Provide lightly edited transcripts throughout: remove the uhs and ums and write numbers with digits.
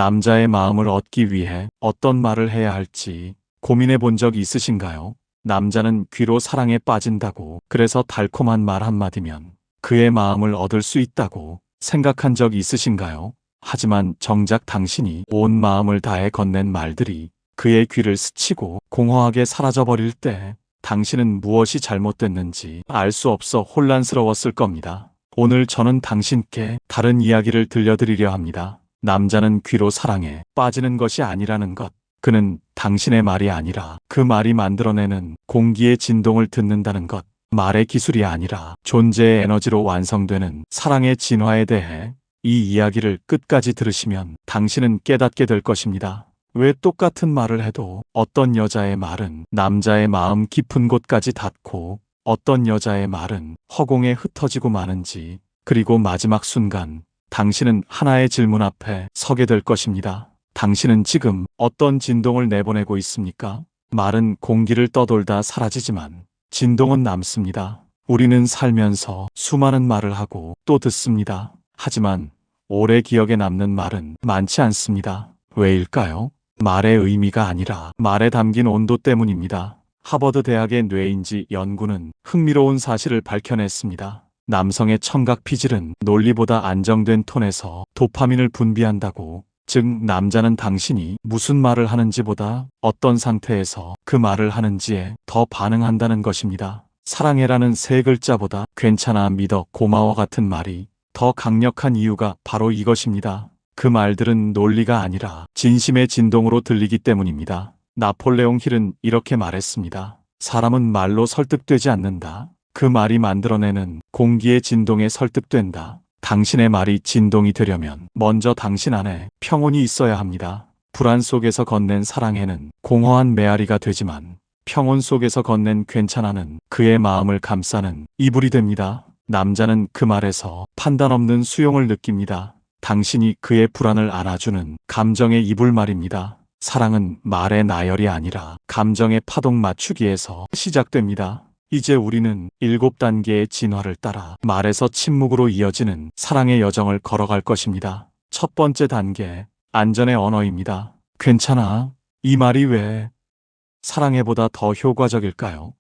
남자의 마음을 얻기 위해 어떤 말을 해야 할지 고민해 본 적 있으신가요? 남자는 귀로 사랑에 빠진다고, 그래서 달콤한 말 한마디면 그의 마음을 얻을 수 있다고 생각한 적 있으신가요? 하지만 정작 당신이 온 마음을 다해 건넨 말들이 그의 귀를 스치고 공허하게 사라져버릴 때 당신은 무엇이 잘못됐는지 알 수 없어 혼란스러웠을 겁니다. 오늘 저는 당신께 다른 이야기를 들려드리려 합니다. 남자는 귀로 사랑에 빠지는 것이 아니라는 것. 그는 당신의 말이 아니라 그 말이 만들어내는 공기의 진동을 듣는다는 것. 말의 기술이 아니라 존재의 에너지로 완성되는 사랑의 진화에 대해 이 이야기를 끝까지 들으시면 당신은 깨닫게 될 것입니다. 왜 똑같은 말을 해도 어떤 여자의 말은 남자의 마음 깊은 곳까지 닿고 어떤 여자의 말은 허공에 흩어지고 마는지, 그리고 마지막 순간 당신은 하나의 질문 앞에 서게 될 것입니다. 당신은 지금 어떤 진동을 내보내고 있습니까? 말은 공기를 떠돌다 사라지지만 진동은 남습니다. 우리는 살면서 수많은 말을 하고 또 듣습니다. 하지만 오래 기억에 남는 말은 많지 않습니다. 왜일까요? 말의 의미가 아니라 말에 담긴 온도 때문입니다. 하버드 대학의 뇌인지 연구는 흥미로운 사실을 밝혀냈습니다. 남성의 청각 피질은 논리보다 안정된 톤에서 도파민을 분비한다고. 즉, 남자는 당신이 무슨 말을 하는지보다 어떤 상태에서 그 말을 하는지에 더 반응한다는 것입니다. 사랑해라는 세 글자보다 괜찮아, 믿어, 고마워 같은 말이 더 강력한 이유가 바로 이것입니다. 그 말들은 논리가 아니라 진심의 진동으로 들리기 때문입니다. 나폴레옹 힐은 이렇게 말했습니다. 사람은 말로 설득되지 않는다. 그 말이 만들어내는 공기의 진동에 설득된다. 당신의 말이 진동이 되려면 먼저 당신 안에 평온이 있어야 합니다. 불안 속에서 건넨 사랑해는 공허한 메아리가 되지만 평온 속에서 건넨 괜찮아는 그의 마음을 감싸는 이불이 됩니다. 남자는 그 말에서 판단 없는 수용을 느낍니다. 당신이 그의 불안을 안아주는 감정의 이불 말입니다. 사랑은 말의 나열이 아니라 감정의 파동 맞추기에서 시작됩니다. 이제 우리는 7단계의 진화를 따라 말에서 침묵으로 이어지는 사랑의 여정을 걸어갈 것입니다. 첫 번째 단계, 안전의 언어입니다. 괜찮아. 이 말이 왜 사랑해보다 더 효과적일까요?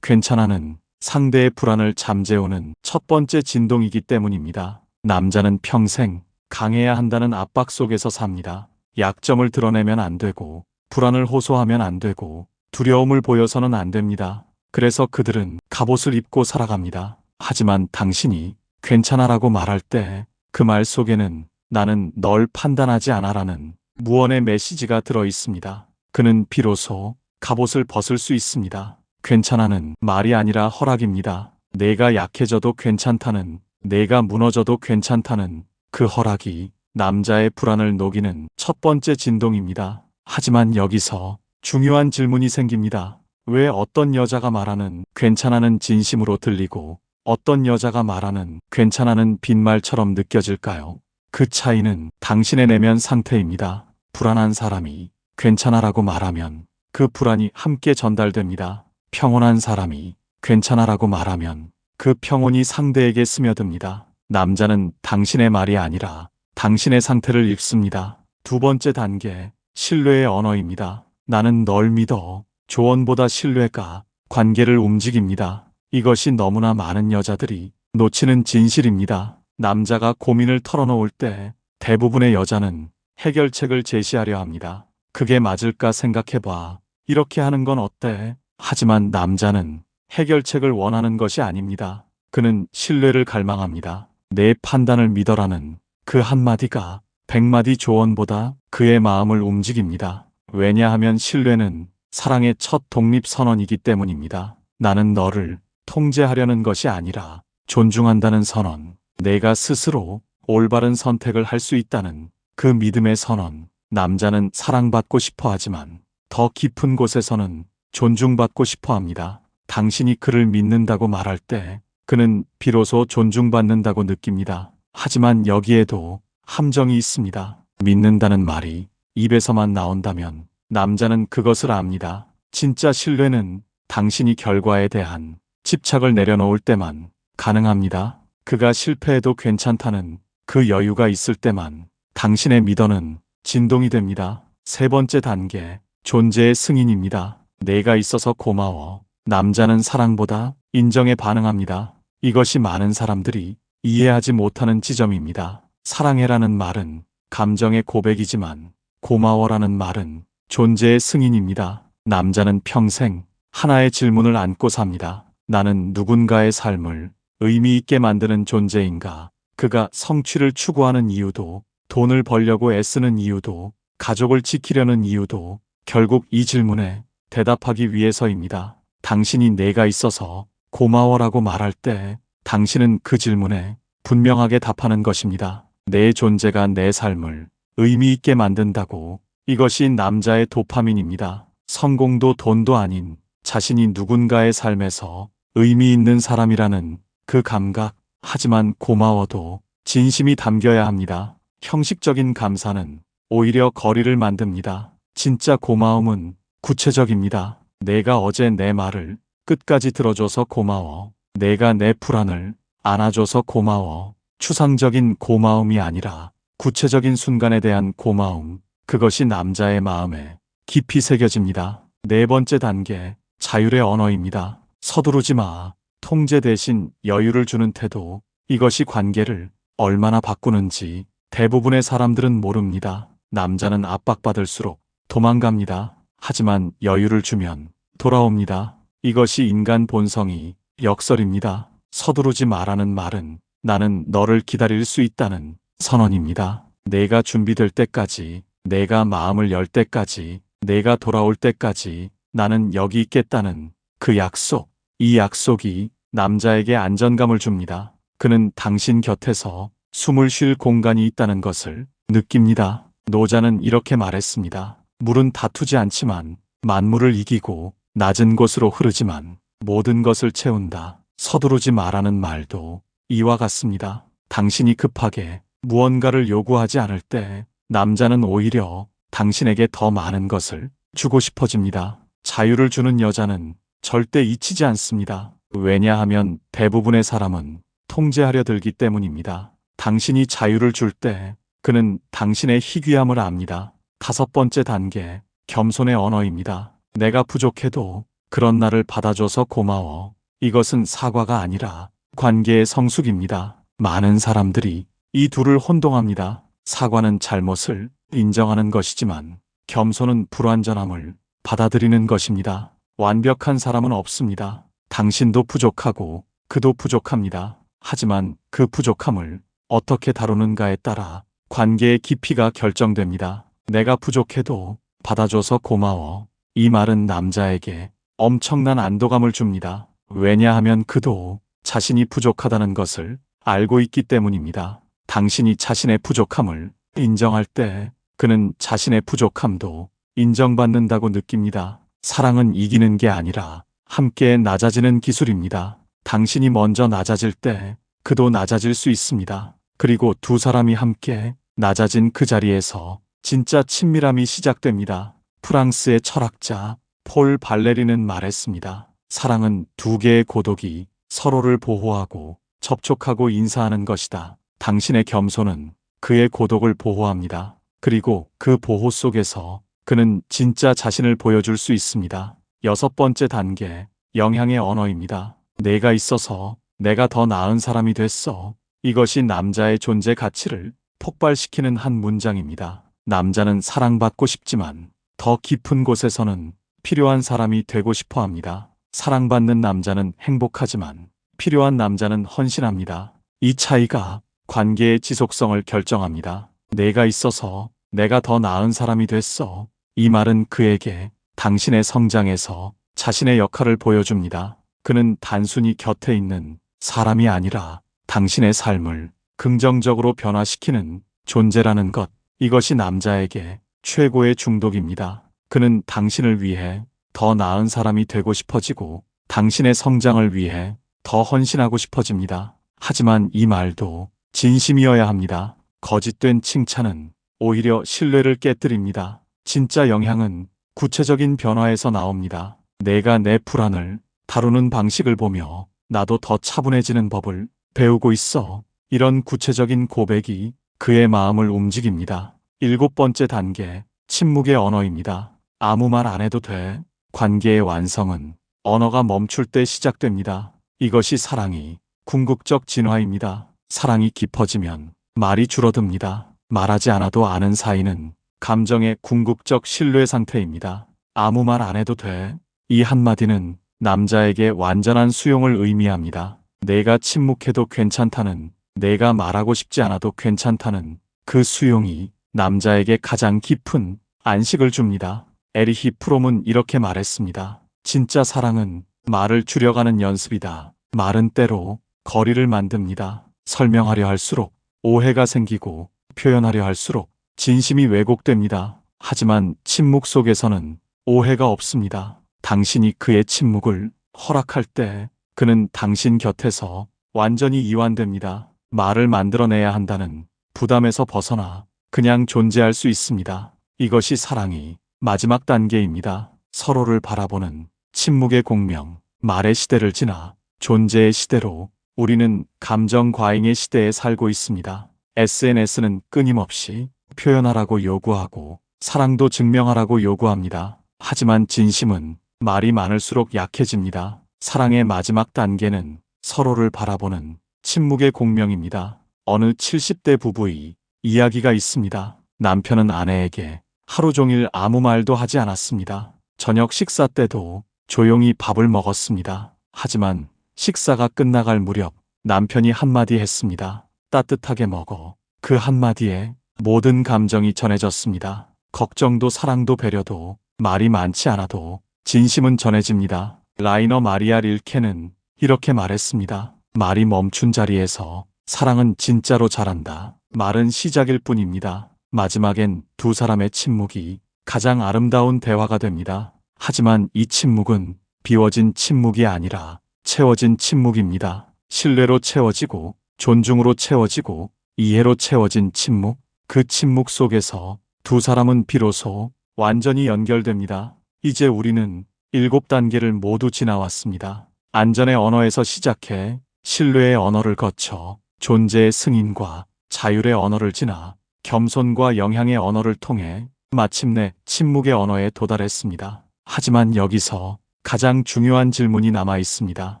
괜찮아는 상대의 불안을 잠재우는 첫 번째 진동이기 때문입니다. 남자는 평생 강해야 한다는 압박 속에서 삽니다. 약점을 드러내면 안 되고, 불안을 호소하면 안 되고, 두려움을 보여서는 안 됩니다. 그래서 그들은 갑옷을 입고 살아갑니다. 하지만 당신이 괜찮아라고 말할 때 그 말 속에는 나는 널 판단하지 않아라는 무언의 메시지가 들어 있습니다. 그는 비로소 갑옷을 벗을 수 있습니다. 괜찮아는 말이 아니라 허락입니다. 내가 약해져도 괜찮다는, 내가 무너져도 괜찮다는 그 허락이 남자의 불안을 녹이는 첫 번째 진동입니다. 하지만 여기서 중요한 질문이 생깁니다. 왜 어떤 여자가 말하는 괜찮아는 진심으로 들리고 어떤 여자가 말하는 괜찮아는 빈말처럼 느껴질까요? 그 차이는 당신의 내면 상태입니다. 불안한 사람이 괜찮아라고 말하면 그 불안이 함께 전달됩니다. 평온한 사람이 괜찮아라고 말하면 그 평온이 상대에게 스며듭니다. 남자는 당신의 말이 아니라 당신의 상태를 읽습니다. 두 번째 단계, 신뢰의 언어입니다. 나는 널 믿어. 조언보다 신뢰가 관계를 움직입니다. 이것이 너무나 많은 여자들이 놓치는 진실입니다. 남자가 고민을 털어놓을 때 대부분의 여자는 해결책을 제시하려 합니다. 그게 맞을까 생각해봐. 이렇게 하는 건 어때? 하지만 남자는 해결책을 원하는 것이 아닙니다. 그는 신뢰를 갈망합니다. 내 판단을 믿어라는 그 한마디가 100마디 조언보다 그의 마음을 움직입니다. 왜냐하면 신뢰는 사랑의 첫 독립선언이기 때문입니다. 나는 너를 통제하려는 것이 아니라 존중한다는 선언, 내가 스스로 올바른 선택을 할 수 있다는 그 믿음의 선언. 남자는 사랑받고 싶어 하지만 더 깊은 곳에서는 존중받고 싶어 합니다. 당신이 그를 믿는다고 말할 때 그는 비로소 존중받는다고 느낍니다. 하지만 여기에도 함정이 있습니다. 믿는다는 말이 입에서만 나온다면 남자는 그것을 압니다. 진짜 신뢰는 당신이 결과에 대한 집착을 내려놓을 때만 가능합니다. 그가 실패해도 괜찮다는 그 여유가 있을 때만 당신의 믿어는 진동이 됩니다. 세 번째 단계, 존재의 승인입니다. 내가 있어서 고마워. 남자는 사랑보다 인정에 반응합니다. 이것이 많은 사람들이 이해하지 못하는 지점입니다. 사랑해라는 말은 감정의 고백이지만 고마워라는 말은 존재의 승인입니다. 남자는 평생 하나의 질문을 안고 삽니다. 나는 누군가의 삶을 의미 있게 만드는 존재인가? 그가 성취를 추구하는 이유도, 돈을 벌려고 애쓰는 이유도, 가족을 지키려는 이유도 결국 이 질문에 대답하기 위해서입니다. 당신이 내가 있어서 고마워라고 말할 때 당신은 그 질문에 분명하게 답하는 것입니다. 내 존재가 내 삶을 의미 있게 만든다고. 이것이 남자의 도파민입니다. 성공도 돈도 아닌 자신이 누군가의 삶에서 의미 있는 사람이라는 그 감각. 하지만 고마워도 진심이 담겨야 합니다. 형식적인 감사는 오히려 거리를 만듭니다. 진짜 고마움은 구체적입니다. 내가 어제 내 말을 끝까지 들어줘서 고마워. 내가 내 불안을 안아줘서 고마워. 추상적인 고마움이 아니라 구체적인 순간에 대한 고마움. 그것이 남자의 마음에 깊이 새겨집니다. 네 번째 단계, 자율의 언어입니다. 서두르지 마. 통제 대신 여유를 주는 태도. 이것이 관계를 얼마나 바꾸는지 대부분의 사람들은 모릅니다. 남자는 압박받을수록 도망갑니다. 하지만 여유를 주면 돌아옵니다. 이것이 인간 본성이 역설입니다. 서두르지 마라는 말은 나는 너를 기다릴 수 있다는 선언입니다. 내가 준비될 때까지, 내가 마음을 열 때까지, 내가 돌아올 때까지 나는 여기 있겠다는 그 약속. 이 약속이 남자에게 안정감을 줍니다. 그는 당신 곁에서 숨을 쉴 공간이 있다는 것을 느낍니다. 노자는 이렇게 말했습니다. 물은 다투지 않지만 만물을 이기고 낮은 곳으로 흐르지만 모든 것을 채운다. 서두르지 마라는 말도 이와 같습니다. 당신이 급하게 무언가를 요구하지 않을 때 남자는 오히려 당신에게 더 많은 것을 주고 싶어집니다. 자유를 주는 여자는 절대 잊히지 않습니다. 왜냐하면 대부분의 사람은 통제하려 들기 때문입니다. 당신이 자유를 줄 때 그는 당신의 희귀함을 압니다. 다섯 번째 단계, 겸손의 언어입니다. 내가 부족해도 그런 나를 받아줘서 고마워. 이것은 사과가 아니라 관계의 성숙입니다. 많은 사람들이 이 둘을 혼동합니다. 사과는 잘못을 인정하는 것이지만 겸손은 불완전함을 받아들이는 것입니다. 완벽한 사람은 없습니다. 당신도 부족하고 그도 부족합니다. 하지만 그 부족함을 어떻게 다루는가에 따라 관계의 깊이가 결정됩니다. 내가 부족해도 받아줘서 고마워. 이 말은 남자에게 엄청난 안도감을 줍니다. 왜냐하면 그도 자신이 부족하다는 것을 알고 있기 때문입니다. 당신이 자신의 부족함을 인정할 때 그는 자신의 부족함도 인정받는다고 느낍니다. 사랑은 이기는 게 아니라 함께 낮아지는 기술입니다. 당신이 먼저 낮아질 때 그도 낮아질 수 있습니다. 그리고 두 사람이 함께 낮아진 그 자리에서 진짜 친밀함이 시작됩니다. 프랑스의 철학자 폴 발레리는 말했습니다. 사랑은 두 개의 고독이 서로를 보호하고 접촉하고 인사하는 것이다. 당신의 겸손은 그의 고독을 보호합니다. 그리고 그 보호 속에서 그는 진짜 자신을 보여줄 수 있습니다. 여섯 번째 단계, 영향의 언어입니다. 내가 있어서 내가 더 나은 사람이 됐어. 이것이 남자의 존재 가치를 폭발시키는 한 문장입니다. 남자는 사랑받고 싶지만 더 깊은 곳에서는 필요한 사람이 되고 싶어 합니다. 사랑받는 남자는 행복하지만 필요한 남자는 헌신합니다. 이 차이가 관계의 지속성을 결정합니다. 내가 있어서 내가 더 나은 사람이 됐어. 이 말은 그에게 당신의 성장에서 자신의 역할을 보여줍니다. 그는 단순히 곁에 있는 사람이 아니라 당신의 삶을 긍정적으로 변화시키는 존재라는 것. 이것이 남자에게 최고의 중독입니다. 그는 당신을 위해 더 나은 사람이 되고 싶어지고 당신의 성장을 위해 더 헌신하고 싶어집니다. 하지만 이 말도 진심이어야 합니다. 거짓된 칭찬은 오히려 신뢰를 깨뜨립니다. 진짜 영향은 구체적인 변화에서 나옵니다. 내가 내 불안을 다루는 방식을 보며 나도 더 차분해지는 법을 배우고 있어. 이런 구체적인 고백이 그의 마음을 움직입니다. 7번째 단계, 침묵의 언어입니다. 아무 말 안 해도 돼. 관계의 완성은 언어가 멈출 때 시작됩니다. 이것이 사랑이 궁극적 진화입니다. 사랑이 깊어지면 말이 줄어듭니다. 말하지 않아도 아는 사이는 감정의 궁극적 신뢰 상태입니다. 아무 말 안 해도 돼. 이 한마디는 남자에게 완전한 수용을 의미합니다. 내가 침묵해도 괜찮다는, 내가 말하고 싶지 않아도 괜찮다는 그 수용이 남자에게 가장 깊은 안식을 줍니다. 에리히 프롬은 이렇게 말했습니다. 진짜 사랑은 말을 줄여가는 연습이다. 말은 때로 거리를 만듭니다. 설명하려 할수록 오해가 생기고 표현하려 할수록 진심이 왜곡됩니다. 하지만 침묵 속에서는 오해가 없습니다. 당신이 그의 침묵을 허락할 때 그는 당신 곁에서 완전히 이완됩니다. 말을 만들어내야 한다는 부담에서 벗어나 그냥 존재할 수 있습니다. 이것이 사랑이 마지막 단계입니다. 서로를 바라보는 침묵의 공명, 말의 시대를 지나 존재의 시대로 우리는 감정 과잉의 시대에 살고 있습니다. SNS는 끊임없이 표현하라고 요구하고 사랑도 증명하라고 요구합니다. 하지만 진심은 말이 많을수록 약해집니다. 사랑의 마지막 단계는 서로를 바라보는 침묵의 공명입니다. 어느 70대 부부의 이야기가 있습니다. 남편은 아내에게 하루 종일 아무 말도 하지 않았습니다. 저녁 식사 때도 조용히 밥을 먹었습니다. 하지만 식사가 끝나갈 무렵 남편이 한마디 했습니다. 따뜻하게 먹어. 그 한마디에 모든 감정이 전해졌습니다. 걱정도 사랑도 배려도 말이 많지 않아도 진심은 전해집니다. 라이너 마리아 릴케는 이렇게 말했습니다. 말이 멈춘 자리에서 사랑은 진짜로 자란다. 말은 시작일 뿐입니다. 마지막엔 두 사람의 침묵이 가장 아름다운 대화가 됩니다. 하지만 이 침묵은 비워진 침묵이 아니라 채워진 침묵입니다. 신뢰로 채워지고 존중으로 채워지고 이해로 채워진 침묵. 그 침묵 속에서 두 사람은 비로소 완전히 연결됩니다. 이제 우리는 7단계를 모두 지나왔습니다. 안전의 언어에서 시작해 신뢰의 언어를 거쳐 존재의 승인과 자율의 언어를 지나 겸손과 영향의 언어를 통해 마침내 침묵의 언어에 도달했습니다. 하지만 여기서 가장 중요한 질문이 남아 있습니다.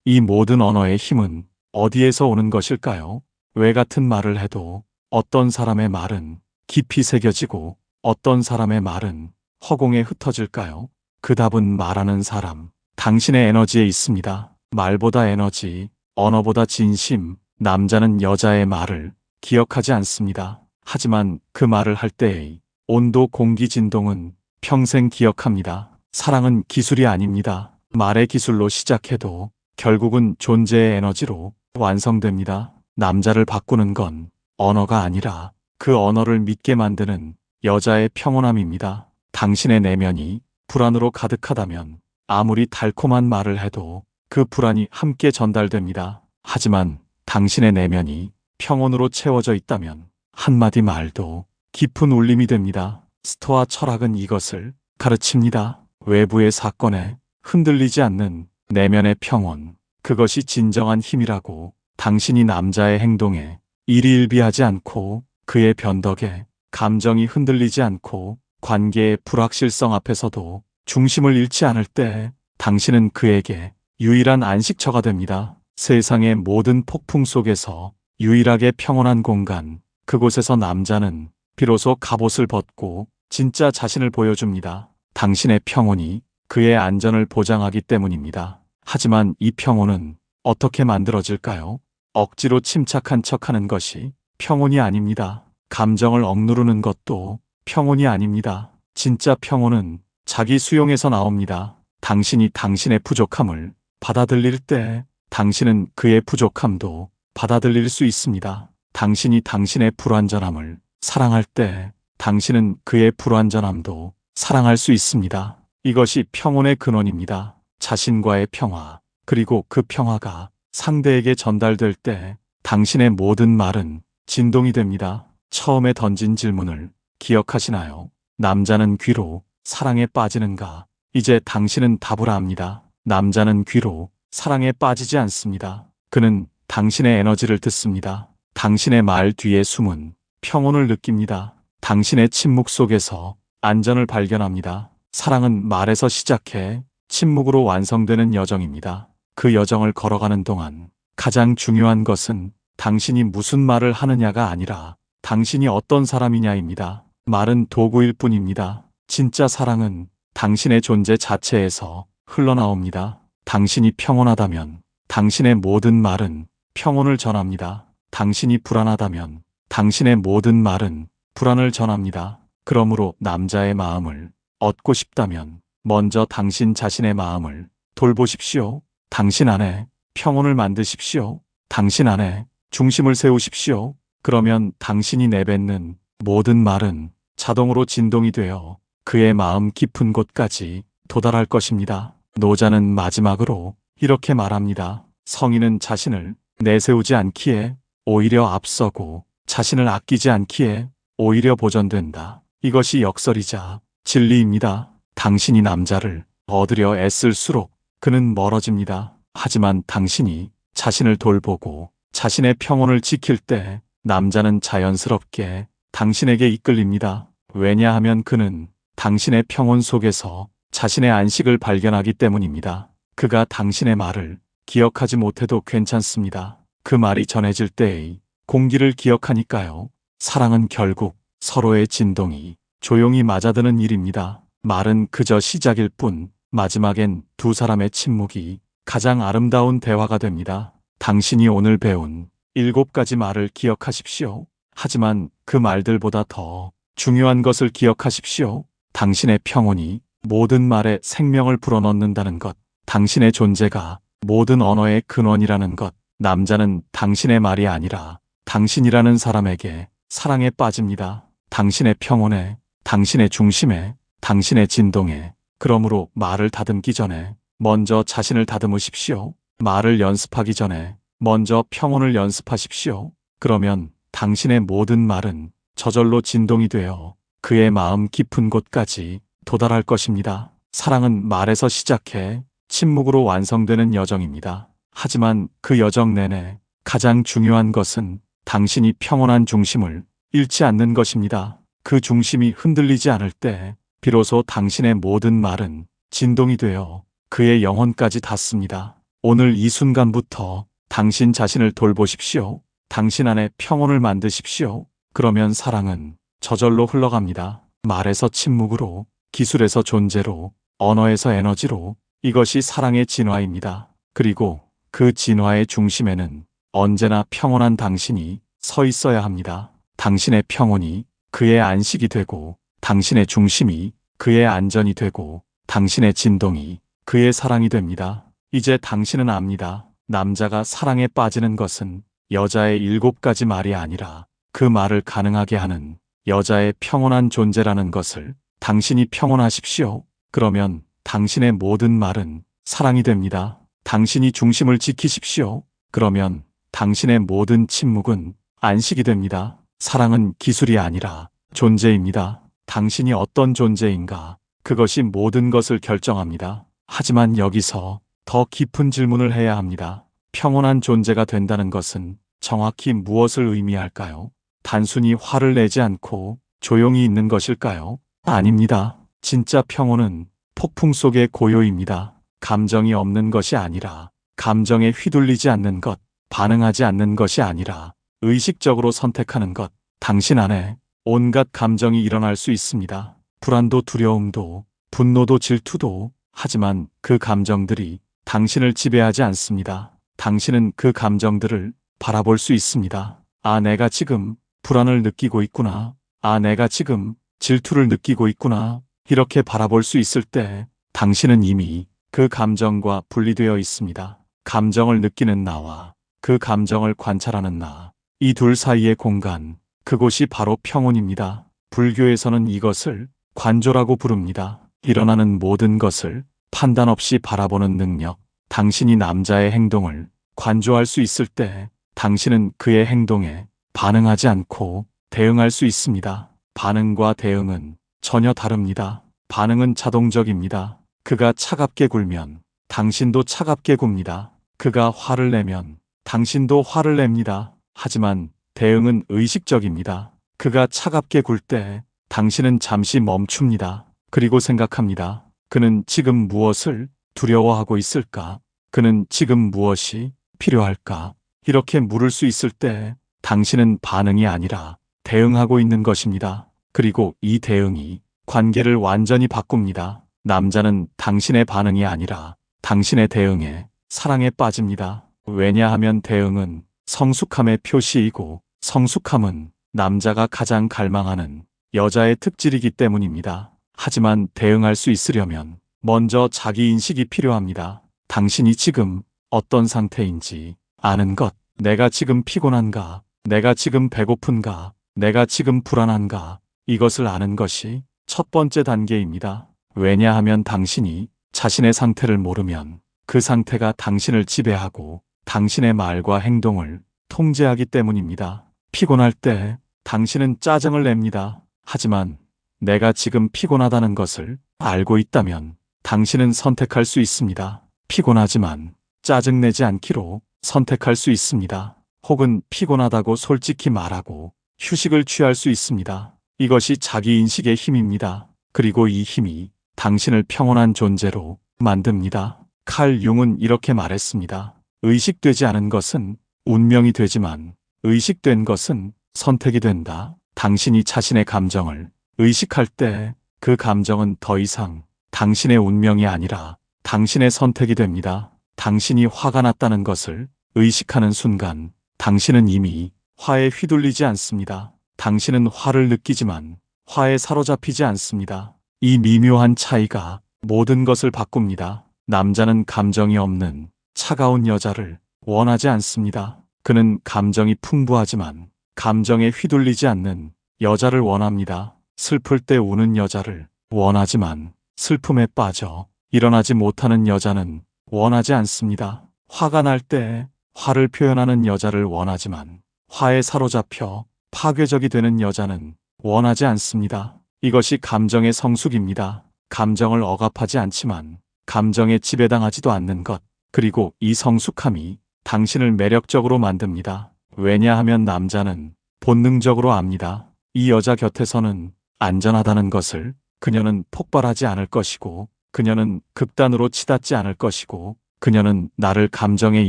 이 모든 언어의 힘은 어디에서 오는 것일까요? 왜 같은 말을 해도 어떤 사람의 말은 깊이 새겨지고 어떤 사람의 말은 허공에 흩어질까요? 그 답은 말하는 사람, 당신의 에너지에 있습니다. 말보다 에너지, 언어보다 진심. 남자는 여자의 말을 기억하지 않습니다. 하지만 그 말을 할 때의 온도, 공기, 진동은 평생 기억합니다. 사랑은 기술이 아닙니다. 말의 기술로 시작해도 결국은 존재의 에너지로 완성됩니다. 남자를 바꾸는 건 언어가 아니라 그 언어를 믿게 만드는 여자의 평온함입니다. 당신의 내면이 불안으로 가득하다면 아무리 달콤한 말을 해도 그 불안이 함께 전달됩니다. 하지만 당신의 내면이 평온으로 채워져 있다면 한마디 말도 깊은 울림이 됩니다. 스토아 철학은 이것을 가르칩니다. 외부의 사건에 흔들리지 않는 내면의 평온. 그것이 진정한 힘이라고. 당신이 남자의 행동에 일희일비하지 않고 그의 변덕에 감정이 흔들리지 않고 관계의 불확실성 앞에서도 중심을 잃지 않을 때 당신은 그에게 유일한 안식처가 됩니다. 세상의 모든 폭풍 속에서 유일하게 평온한 공간, 그곳에서 남자는 비로소 갑옷을 벗고 진짜 자신을 보여줍니다. 당신의 평온이 그의 안전을 보장하기 때문입니다. 하지만 이 평온은 어떻게 만들어질까요? 억지로 침착한 척하는 것이 평온이 아닙니다. 감정을 억누르는 것도 평온이 아닙니다. 진짜 평온은 자기 수용에서 나옵니다. 당신이 당신의 부족함을 받아들일 때 당신은 그의 부족함도 받아들일 수 있습니다. 당신이 당신의 불완전함을 사랑할 때 당신은 그의 불완전함도 사랑할 수 있습니다. 이것이 평온의 근원입니다. 자신과의 평화, 그리고 그 평화가 상대에게 전달될 때 당신의 모든 말은 진동이 됩니다. 처음에 던진 질문을 기억하시나요? 남자는 귀로 사랑에 빠지는가? 이제 당신은 답을 압니다. 남자는 귀로 사랑에 빠지지 않습니다. 그는 당신의 에너지를 듣습니다. 당신의 말 뒤에 숨은 평온을 느낍니다. 당신의 침묵 속에서 안전을 발견합니다. 사랑은 말에서 시작해 침묵으로 완성되는 여정입니다. 그 여정을 걸어가는 동안 가장 중요한 것은 당신이 무슨 말을 하느냐가 아니라 당신이 어떤 사람이냐입니다. 말은 도구일 뿐입니다. 진짜 사랑은 당신의 존재 자체에서 흘러나옵니다. 당신이 평온하다면 당신의 모든 말은 평온을 전합니다. 당신이 불안하다면 당신의 모든 말은 불안을 전합니다. 그러므로 남자의 마음을 얻고 싶다면 먼저 당신 자신의 마음을 돌보십시오. 당신 안에 평온을 만드십시오. 당신 안에 중심을 세우십시오. 그러면 당신이 내뱉는 모든 말은 자동으로 진동이 되어 그의 마음 깊은 곳까지 도달할 것입니다. 노자는 마지막으로 이렇게 말합니다. 성인은 자신을 내세우지 않기에 오히려 앞서고 자신을 아끼지 않기에 오히려 보전된다. 이것이 역설이자 진리입니다. 당신이 남자를 얻으려 애쓸수록 그는 멀어집니다. 하지만 당신이 자신을 돌보고 자신의 평온을 지킬 때 남자는 자연스럽게 당신에게 이끌립니다. 왜냐하면 그는 당신의 평온 속에서 자신의 안식을 발견하기 때문입니다. 그가 당신의 말을 기억하지 못해도 괜찮습니다. 그 말이 전해질 때의 공기를 기억하니까요. 사랑은 결국 서로의 진동이 조용히 맞아드는 일입니다. 말은 그저 시작일 뿐 마지막엔 두 사람의 침묵이 가장 아름다운 대화가 됩니다. 당신이 오늘 배운 7가지 말을 기억하십시오. 하지만 그 말들보다 더 중요한 것을 기억하십시오. 당신의 평온이 모든 말에 생명을 불어넣는다는 것, 당신의 존재가 모든 언어의 근원이라는 것. 남자는 당신의 말이 아니라 당신이라는 사람에게 사랑에 빠집니다. 당신의 평온에, 당신의 중심에, 당신의 진동에. 그러므로 말을 다듬기 전에 먼저 자신을 다듬으십시오. 말을 연습하기 전에 먼저 평온을 연습하십시오. 그러면 당신의 모든 말은 저절로 진동이 되어 그의 마음 깊은 곳까지 도달할 것입니다. 사랑은 말에서 시작해 침묵으로 완성되는 여정입니다. 하지만 그 여정 내내 가장 중요한 것은 당신이 평온한 중심을 잃지 않는 것입니다. 그 중심이 흔들리지 않을 때 비로소 당신의 모든 말은 진동이 되어 그의 영혼까지 닿습니다. 오늘 이 순간부터 당신 자신을 돌보십시오. 당신 안에 평온을 만드십시오. 그러면 사랑은 저절로 흘러갑니다. 말에서 침묵으로, 기술에서 존재로, 언어에서 에너지로. 이것이 사랑의 진화입니다. 그리고 그 진화의 중심에는 언제나 평온한 당신이 서 있어야 합니다. 당신의 평온이 그의 안식이 되고, 당신의 중심이 그의 안전이 되고, 당신의 진동이 그의 사랑이 됩니다. 이제 당신은 압니다. 남자가 사랑에 빠지는 것은 여자의 7가지 말이 아니라 그 말을 가능하게 하는 여자의 평온한 존재라는 것을. 당신이 평온하십시오. 그러면 당신의 모든 말은 사랑이 됩니다. 당신이 중심을 지키십시오. 그러면 당신의 모든 침묵은 안식이 됩니다. 사랑은 기술이 아니라 존재입니다. 당신이 어떤 존재인가, 그것이 모든 것을 결정합니다. 하지만 여기서 더 깊은 질문을 해야 합니다. 평온한 존재가 된다는 것은 정확히 무엇을 의미할까요? 단순히 화를 내지 않고 조용히 있는 것일까요? 아닙니다. 진짜 평온은 폭풍 속의 고요입니다. 감정이 없는 것이 아니라 감정에 휘둘리지 않는 것, 반응하지 않는 것이 아니라 의식적으로 선택하는 것. 당신 안에 온갖 감정이 일어날 수 있습니다. 불안도 두려움도 분노도 질투도. 하지만 그 감정들이 당신을 지배하지 않습니다. 당신은 그 감정들을 바라볼 수 있습니다. 아, 내가 지금 불안을 느끼고 있구나. 아, 내가 지금 질투를 느끼고 있구나. 이렇게 바라볼 수 있을 때 당신은 이미 그 감정과 분리되어 있습니다. 감정을 느끼는 나와 그 감정을 관찰하는 나. 이 둘 사이의 공간, 그곳이 바로 평온입니다. 불교에서는 이것을 관조라고 부릅니다. 일어나는 모든 것을 판단 없이 바라보는 능력. 당신이 남자의 행동을 관조할 수 있을 때 당신은 그의 행동에 반응하지 않고 대응할 수 있습니다. 반응과 대응은 전혀 다릅니다. 반응은 자동적입니다. 그가 차갑게 굴면 당신도 차갑게 굽니다. 그가 화를 내면 당신도 화를 냅니다. 하지만 대응은 의식적입니다. 그가 차갑게 굴 때 당신은 잠시 멈춥니다. 그리고 생각합니다. 그는 지금 무엇을 두려워하고 있을까? 그는 지금 무엇이 필요할까? 이렇게 물을 수 있을 때 당신은 반응이 아니라 대응하고 있는 것입니다. 그리고 이 대응이 관계를 완전히 바꿉니다. 남자는 당신의 반응이 아니라 당신의 대응에 사랑에 빠집니다. 왜냐하면 대응은 성숙함의 표시이고 성숙함은 남자가 가장 갈망하는 여자의 특질이기 때문입니다. 하지만 대응할 수 있으려면 먼저 자기 인식이 필요합니다. 당신이 지금 어떤 상태인지 아는 것. 내가 지금 피곤한가? 내가 지금 배고픈가? 내가 지금 불안한가? 이것을 아는 것이 첫 번째 단계입니다. 왜냐하면 당신이 자신의 상태를 모르면 그 상태가 당신을 지배하고 당신의 말과 행동을 통제하기 때문입니다. 피곤할 때 당신은 짜증을 냅니다. 하지만 내가 지금 피곤하다는 것을 알고 있다면 당신은 선택할 수 있습니다. 피곤하지만 짜증내지 않기로 선택할 수 있습니다. 혹은 피곤하다고 솔직히 말하고 휴식을 취할 수 있습니다. 이것이 자기 인식의 힘입니다. 그리고 이 힘이 당신을 평온한 존재로 만듭니다. 칼 융은 이렇게 말했습니다. 의식되지 않은 것은 운명이 되지만 의식된 것은 선택이 된다. 당신이 자신의 감정을 의식할 때 그 감정은 더 이상 당신의 운명이 아니라 당신의 선택이 됩니다. 당신이 화가 났다는 것을 의식하는 순간 당신은 이미 화에 휘둘리지 않습니다. 당신은 화를 느끼지만 화에 사로잡히지 않습니다. 이 미묘한 차이가 모든 것을 바꿉니다. 남자는 감정이 없는 차가운 여자를 원하지 않습니다. 그는 감정이 풍부하지만 감정에 휘둘리지 않는 여자를 원합니다. 슬플 때 우는 여자를 원하지만 슬픔에 빠져 일어나지 못하는 여자는 원하지 않습니다. 화가 날 때 화를 표현하는 여자를 원하지만 화에 사로잡혀 파괴적이 되는 여자는 원하지 않습니다. 이것이 감정의 성숙입니다. 감정을 억압하지 않지만 감정에 지배당하지도 않는 것. 그리고 이 성숙함이 당신을 매력적으로 만듭니다. 왜냐하면 남자는 본능적으로 압니다. 이 여자 곁에서는 안전하다는 것을. 그녀는 폭발하지 않을 것이고 그녀는 극단으로 치닫지 않을 것이고 그녀는 나를 감정의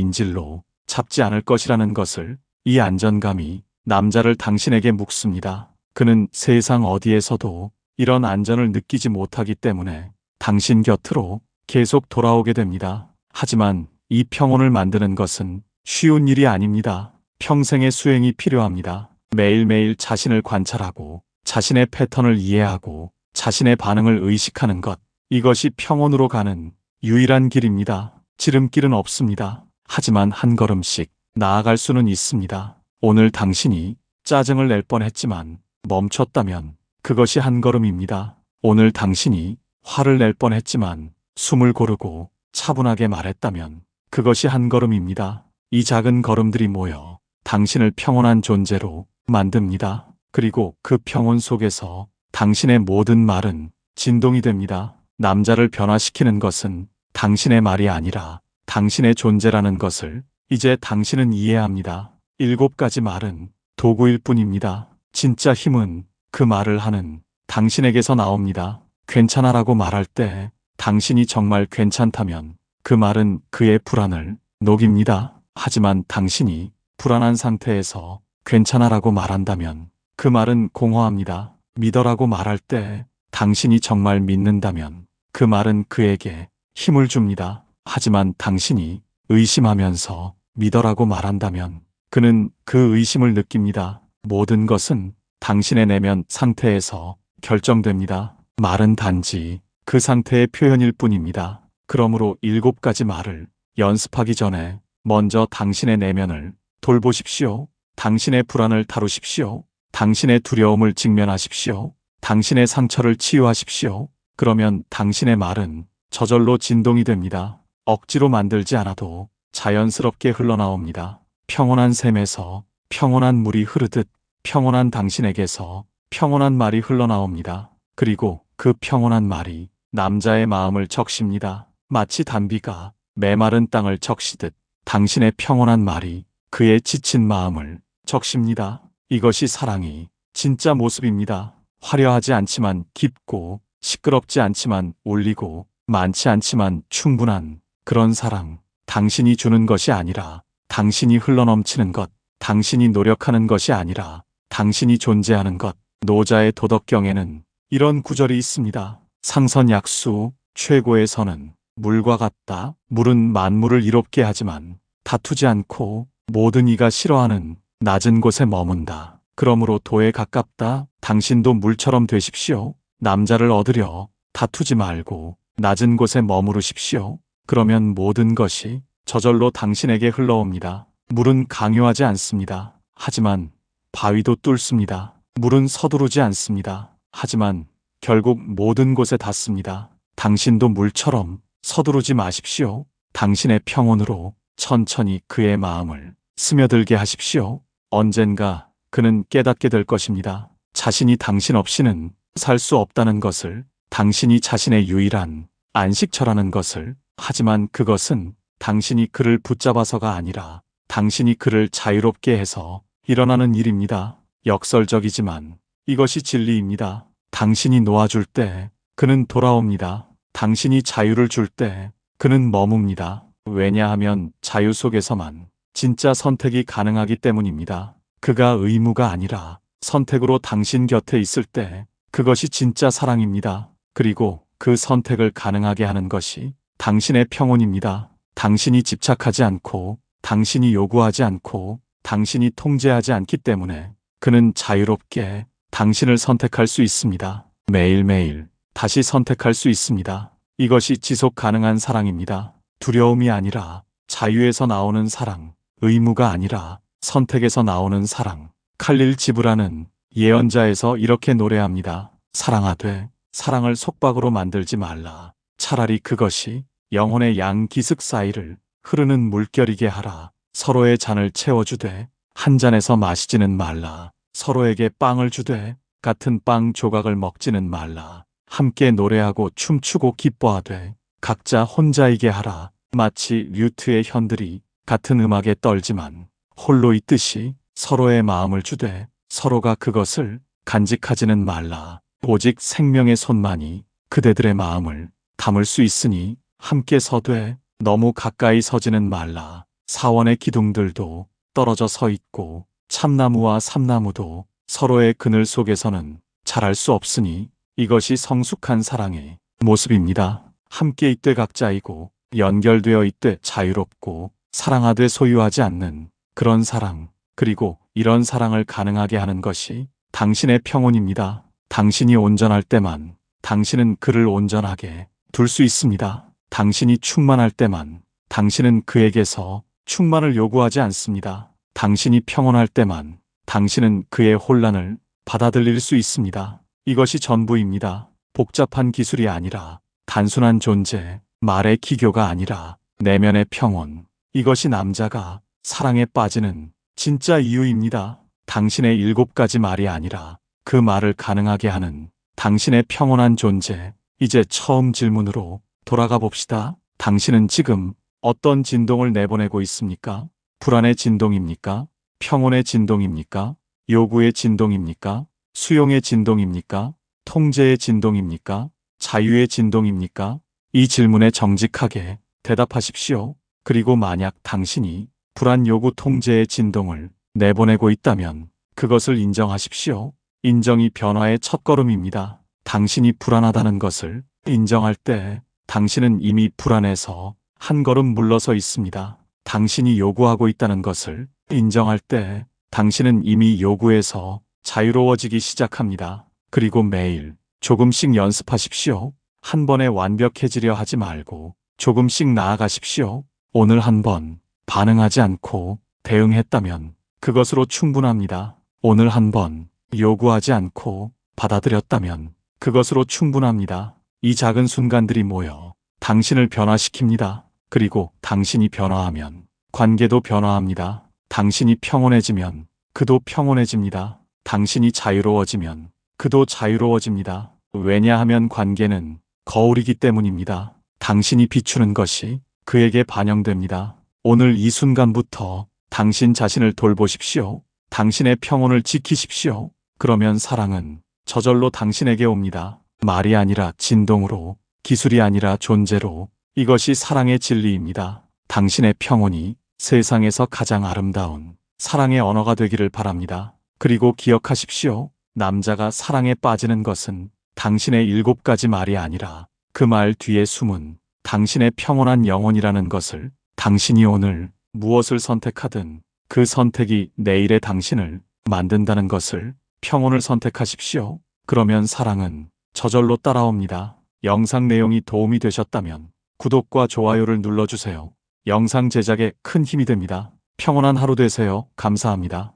인질로 잡지 않을 것이라는 것을. 이 안전감이 남자를 당신에게 묶습니다. 그는 세상 어디에서도 이런 안전을 느끼지 못하기 때문에 당신 곁으로 계속 돌아오게 됩니다. 하지만 이 평온을 만드는 것은 쉬운 일이 아닙니다. 평생의 수행이 필요합니다. 매일매일 자신을 관찰하고 자신의 패턴을 이해하고 자신의 반응을 의식하는 것. 이것이 평온으로 가는 유일한 길입니다. 지름길은 없습니다. 하지만 한 걸음씩 나아갈 수는 있습니다. 오늘 당신이 짜증을 낼 뻔했지만 멈췄다면 그것이 한 걸음입니다. 오늘 당신이 화를 낼 뻔했지만 숨을 고르고 차분하게 말했다면 그것이 한 걸음입니다. 이 작은 걸음들이 모여 당신을 평온한 존재로 만듭니다. 그리고 그 평온 속에서 당신의 모든 말은 진동이 됩니다. 남자를 변화시키는 것은 당신의 말이 아니라 당신의 존재라는 것을 이제 당신은 이해합니다. 7가지 말은 도구일 뿐입니다. 진짜 힘은 그 말을 하는 당신에게서 나옵니다. 괜찮아라고 말할 때 당신이 정말 괜찮다면 그 말은 그의 불안을 녹입니다. 하지만 당신이 불안한 상태에서 괜찮아라고 말한다면 그 말은 공허합니다. 믿어라고 말할 때 당신이 정말 믿는다면 그 말은 그에게 힘을 줍니다. 하지만 당신이 의심하면서 믿어라고 말한다면 그는 그 의심을 느낍니다. 모든 것은 당신의 내면 상태에서 결정됩니다. 말은 단지 그 상태의 표현일 뿐입니다. 그러므로 7가지 말을 연습하기 전에 먼저 당신의 내면을 돌보십시오. 당신의 불안을 다루십시오. 당신의 두려움을 직면하십시오. 당신의 상처를 치유하십시오. 그러면 당신의 말은 저절로 진동이 됩니다. 억지로 만들지 않아도 자연스럽게 흘러나옵니다. 평온한 샘에서 평온한 물이 흐르듯 평온한 당신에게서 평온한 말이 흘러나옵니다. 그리고 그 평온한 말이 남자의 마음을 적십니다. 마치 단비가 메마른 땅을 적시듯 당신의 평온한 말이 그의 지친 마음을 적십니다. 이것이 사랑이 진짜 모습입니다. 화려하지 않지만 깊고, 시끄럽지 않지만 울리고, 많지 않지만 충분한 그런 사랑. 당신이 주는 것이 아니라, 당신이 흘러넘치는 것, 당신이 노력하는 것이 아니라, 당신이 존재하는 것. 노자의 도덕경에는 이런 구절이 있습니다. 상선약수, 최고의 선은 물과 같다. 물은 만물을 이롭게 하지만 다투지 않고 모든 이가 싫어하는 낮은 곳에 머문다. 그러므로 도에 가깝다. 당신도 물처럼 되십시오. 남자를 얻으려 다투지 말고 낮은 곳에 머무르십시오. 그러면 모든 것이 저절로 당신에게 흘러옵니다. 물은 강요하지 않습니다. 하지만 바위도 뚫습니다. 물은 서두르지 않습니다. 하지만 결국 모든 곳에 닿습니다. 당신도 물처럼 서두르지 마십시오. 당신의 평온으로 천천히 그의 마음을 스며들게 하십시오. 언젠가 그는 깨닫게 될 것입니다. 자신이 당신 없이는 살 수 없다는 것을, 당신이 자신의 유일한 안식처라는 것을. 하지만 그것은 당신이 그를 붙잡아서가 아니라 당신이 그를 자유롭게 해서 일어나는 일입니다. 역설적이지만 이것이 진리입니다. 당신이 놓아줄 때 그는 돌아옵니다. 당신이 자유를 줄 때 그는 머뭅니다. 왜냐하면 자유 속에서만 진짜 선택이 가능하기 때문입니다. 그가 의무가 아니라 선택으로 당신 곁에 있을 때 그것이 진짜 사랑입니다. 그리고 그 선택을 가능하게 하는 것이 당신의 평온입니다. 당신이 집착하지 않고, 당신이 요구하지 않고, 당신이 통제하지 않기 때문에 그는 자유롭게 당신을 선택할 수 있습니다. 매일매일 다시 선택할 수 있습니다. 이것이 지속 가능한 사랑입니다. 두려움이 아니라 자유에서 나오는 사랑, 의무가 아니라 선택에서 나오는 사랑. 칼릴 지브라는 예언자에서 이렇게 노래합니다. 사랑하되 사랑을 속박으로 만들지 말라. 차라리 그것이 영혼의 양 기슭 사이를 흐르는 물결이게 하라. 서로의 잔을 채워주되 한 잔에서 마시지는 말라. 서로에게 빵을 주되 같은 빵 조각을 먹지는 말라. 함께 노래하고 춤추고 기뻐하되 각자 혼자이게 하라. 마치 류트의 현들이 같은 음악에 떨지만 홀로 있듯이 서로의 마음을 주되 서로가 그것을 간직하지는 말라. 오직 생명의 손만이 그대들의 마음을 담을 수 있으니 함께 서되 너무 가까이 서지는 말라. 사원의 기둥들도 떨어져 서 있고 참나무와 삼나무도 서로의 그늘 속에서는 자랄 수 없으니 이것이 성숙한 사랑의 모습입니다. 함께 있되 각자이고 연결되어 있되 자유롭고 사랑하되 소유하지 않는 그런 사랑. 그리고 이런 사랑을 가능하게 하는 것이 당신의 평온입니다. 당신이 온전할 때만 당신은 그를 온전하게 둘 수 있습니다. 당신이 충만할 때만 당신은 그에게서 충만을 요구하지 않습니다. 당신이 평온할 때만 당신은 그의 혼란을 받아들일 수 있습니다. 이것이 전부입니다. 복잡한 기술이 아니라 단순한 존재, 말의 기교가 아니라 내면의 평온. 이것이 남자가 사랑에 빠지는 진짜 이유입니다. 당신의 7가지 말이 아니라 그 말을 가능하게 하는 당신의 평온한 존재. 이제 처음 질문으로 돌아가 봅시다. 당신은 지금 어떤 진동을 내보내고 있습니까? 불안의 진동입니까? 평온의 진동입니까? 요구의 진동입니까? 수용의 진동입니까? 통제의 진동입니까? 자유의 진동입니까? 이 질문에 정직하게 대답하십시오. 그리고 만약 당신이 불안, 요구, 통제의 진동을 내보내고 있다면 그것을 인정하십시오. 인정이 변화의 첫걸음입니다. 당신이 불안하다는 것을 인정할 때 당신은 이미 불안에서 한 걸음 물러서 있습니다. 당신이 요구하고 있다는 것을 인정할 때 당신은 이미 요구에서 자유로워지기 시작합니다. 그리고 매일 조금씩 연습하십시오. 한 번에 완벽해지려 하지 말고 조금씩 나아가십시오. 오늘 한 번 반응하지 않고 대응했다면 그것으로 충분합니다. 오늘 한 번 요구하지 않고 받아들였다면 그것으로 충분합니다. 이 작은 순간들이 모여 당신을 변화시킵니다. 그리고 당신이 변화하면 관계도 변화합니다. 당신이 평온해지면 그도 평온해집니다. 당신이 자유로워지면 그도 자유로워집니다. 왜냐하면 관계는 거울이기 때문입니다. 당신이 비추는 것이 그에게 반영됩니다. 오늘 이 순간부터 당신 자신을 돌보십시오. 당신의 평온을 지키십시오. 그러면 사랑은 저절로 당신에게 옵니다. 말이 아니라 진동으로, 기술이 아니라 존재로. 이것이 사랑의 진리입니다. 당신의 평온이 세상에서 가장 아름다운 사랑의 언어가 되기를 바랍니다. 그리고 기억하십시오. 남자가 사랑에 빠지는 것은 당신의 7가지 말이 아니라 그 말 뒤에 숨은 당신의 평온한 영혼이라는 것을, 당신이 오늘 무엇을 선택하든 그 선택이 내일의 당신을 만든다는 것을, 평온을 선택하십시오. 그러면 사랑은 저절로 따라옵니다. 영상 내용이 도움이 되셨다면 구독과 좋아요를 눌러주세요. 영상 제작에 큰 힘이 됩니다. 평온한 하루 되세요. 감사합니다.